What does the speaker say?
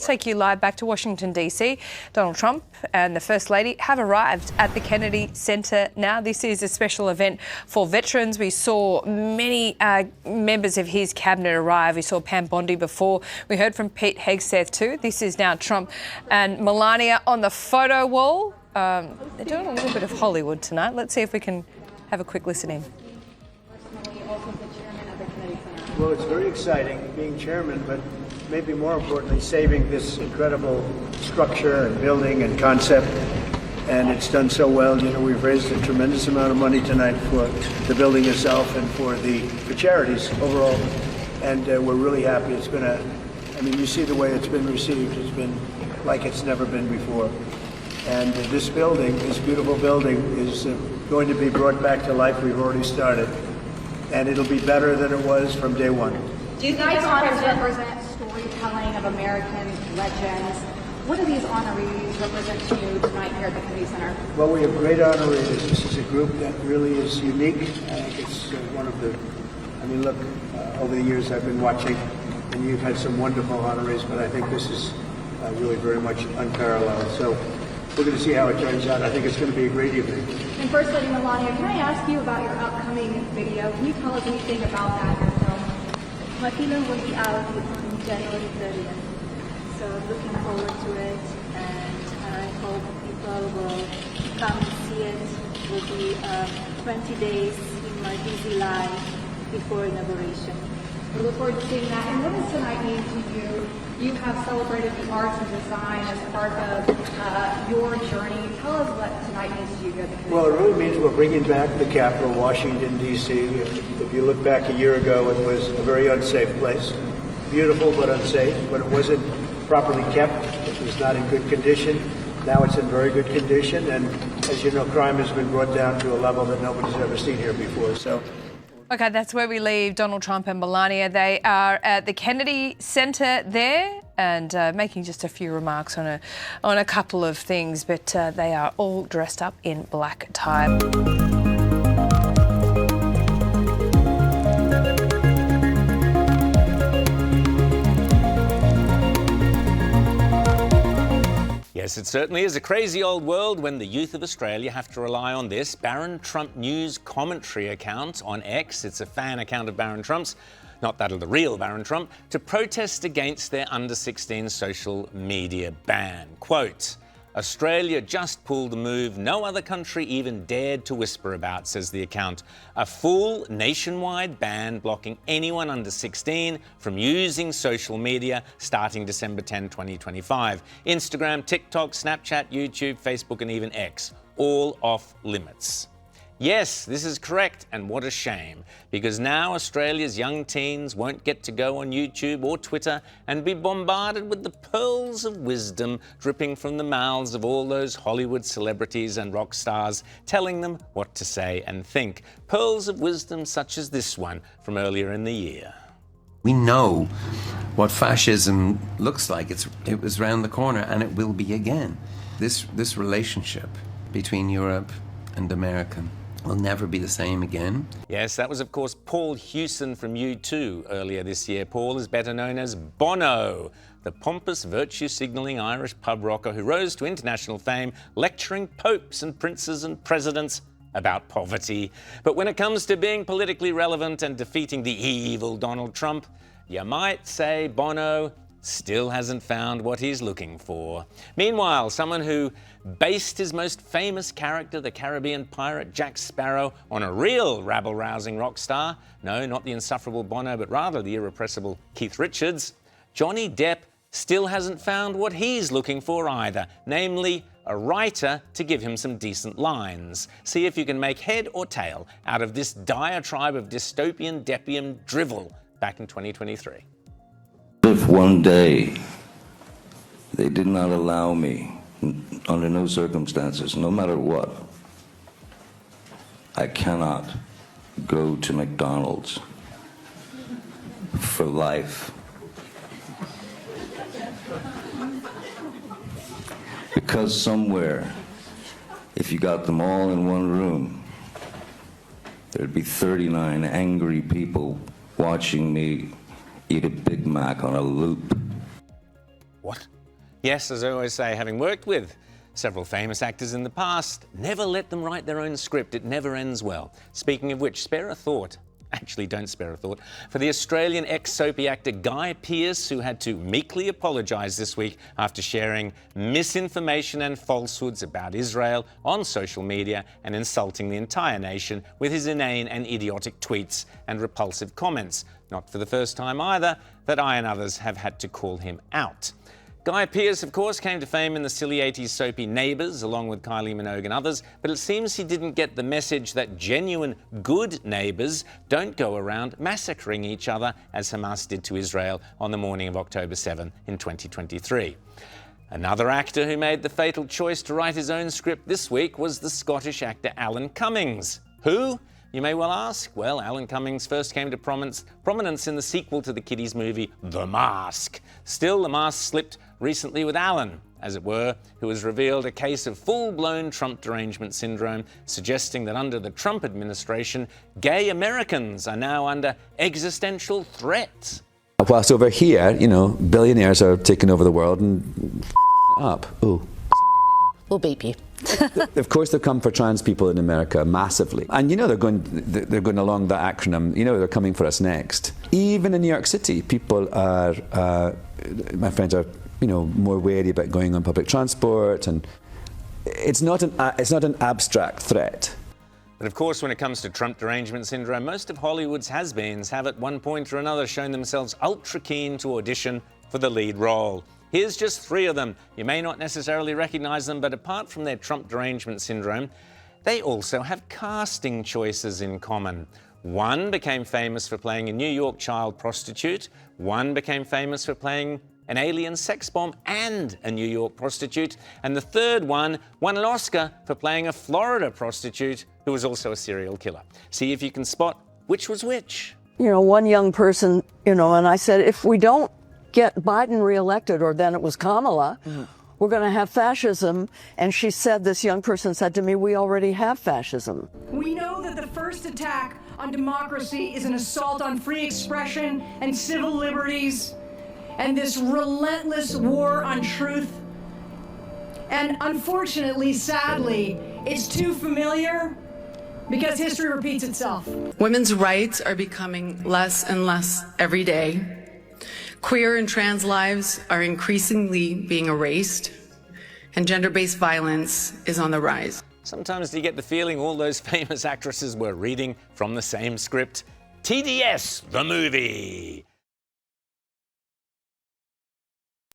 let's take you live back to Washington, D.C. Donald Trump and the First Lady have arrived at the Kennedy Center now. This is a special event for veterans. We saw many members of his cabinet arrive. We saw Pam Bondi before. We heard from Pete Hegseth too. This is now Trump and Melania on the photo wall. They're doing a little bit of Hollywood tonight. Let's see if we can have a quick listen in. Well, it's very exciting being chairman, but maybe more importantly, saving this incredible structure and building and concept. And it's done so well. You know, we've raised a tremendous amount of money tonight for the building itself and for charities overall. And we're really happy. It's been I mean, you see the way it's been received. It's been like it's never been before. And this building, this beautiful building, is going to be brought back to life. We've already started. And it'll be better than it was from day one. Do you guys honors represent storytelling of American legends? What do these honorees represent to you tonight here at the Kennedy Center? Well, we have great honorees. This is a group that really is unique. I think it's one of the, I mean, look, over the years I've been watching, and you've had some wonderful honorees, but I think this is really very much unparalleled. So we're going to see how it turns out. I think it's going to be a great evening. And First Lady Melania, can I ask you about your upcoming video? Can you tell us anything about that film? My film will be out on January 30th. So looking forward to it, and I hope people will come and see it. It will be 20 days in my busy life before inauguration. We look forward to seeing that. And what does tonight mean to you? You have celebrated the arts and design as part of your journey. Tell us what tonight means to you here at the Kennedy. Well, it really means we're bringing back the capital, Washington, D.C. If you look back a year ago, it was a very unsafe place. Beautiful, but unsafe. But it wasn't properly kept. It was not in good condition. Now it's in very good condition. And as you know, crime has been brought down to a level that nobody's ever seen here before. So. Okay, that's where we leave Donald Trump and Melania. They are at the Kennedy Center there and making just a few remarks on a couple of things, but they are all dressed up in black tie. Yes, it certainly is a crazy old world when the youth of Australia have to rely on this Barron Trump News commentary account on X. It's a fan account of Barron Trump's, not that of the real Barron Trump, to protest against their under-16 social media ban. Quote, Australia just pulled a move no other country even dared to whisper about, says the account. A full nationwide ban blocking anyone under 16 from using social media starting December 10, 2025. Instagram, TikTok, Snapchat, YouTube, Facebook, and even X, all off limits. Yes, this is correct, and what a shame, because now Australia's young teens won't get to go on YouTube or Twitter and be bombarded with the pearls of wisdom dripping from the mouths of all those Hollywood celebrities and rock stars telling them what to say and think. Pearls of wisdom such as this one from earlier in the year. We know what fascism looks like. It was round the corner, and it will be again. This relationship between Europe and America will never be the same again. Yes, that was, of course, Paul Hewson from U2 earlier this year. Paul is better known as Bono, the pompous, virtue-signalling Irish pub rocker who rose to international fame lecturing popes and princes and presidents about poverty. But when it comes to being politically relevant and defeating the evil Donald Trump, you might say Bono still hasn't found what he's looking for. Meanwhile, someone who based his most famous character, the Caribbean pirate Jack Sparrow, on a real rabble-rousing rock star, no, not the insufferable Bono, but rather the irrepressible Keith Richards, Johnny Depp still hasn't found what he's looking for either, namely a writer to give him some decent lines. See if you can make head or tail out of this diatribe of dystopian Deppian drivel back in 2023. If one day they did not allow me, under no circumstances, no matter what, I cannot go to McDonald's for life. Because somewhere, if you got them all in one room, there'd be 39 angry people watching me eat a Big Mac on a loop. What? Yes, as I always say, having worked with several famous actors in the past, never let them write their own script. It never ends well. Speaking of which, spare a thought. Actually, don't spare a thought for the Australian ex-soapy actor Guy Pearce, who had to meekly apologise this week after sharing misinformation and falsehoods about Israel on social media and insulting the entire nation with his inane and idiotic tweets and repulsive comments. Not for the first time either that I and others have had to call him out. Guy Pearce, of course, came to fame in the silly 80s soapy Neighbours, along with Kylie Minogue and others, but it seems he didn't get the message that genuine good neighbours don't go around massacring each other, as Hamas did to Israel on the morning of October 7 in 2023. Another actor who made the fatal choice to write his own script this week was the Scottish actor Alan Cummings. Who? You may well ask. Well, Alan Cummings first came to prominence in the sequel to the kiddies movie The Mask. Still, the mask slipped recently with Alan, as it were, who has revealed a case of full-blown Trump derangement syndrome, suggesting that under the Trump administration, gay Americans are now under existential threat. Whilst over here, you know, billionaires are taking over the world and up. Ooh. We'll beep you. Of course, they've come for trans people in America massively, and you know they're going along that acronym. You know they're coming for us next. Even in New York City, people are. My friends are, you know, more wary about going on public transport, and it's not an abstract threat. But of course, when it comes to Trump derangement syndrome, most of Hollywood's has-beens have at one point or another shown themselves ultra keen to audition for the lead role. Here's just 3 of them. You may not necessarily recognize them, but apart from their Trump derangement syndrome, they also have casting choices in common. One became famous for playing a New York child prostitute. One became famous for playing an alien sex bomb and a New York prostitute. And the third one won an Oscar for playing a Florida prostitute who was also a serial killer. See if you can spot which was which. You know, one young person, you know, and I said, if we don't get Biden reelected, or then it was Kamala, we're going to have fascism. And she said, this young person said to me, we already have fascism. We know that the first attack on democracy is an assault on free expression and civil liberties, and this relentless war on truth. And unfortunately, sadly, it's too familiar because history repeats itself. Women's rights are becoming less and less every day. Queer and trans lives are increasingly being erased, and gender-based violence is on the rise. Sometimes do you get the feeling all those famous actresses were reading from the same script? TDS, the movie.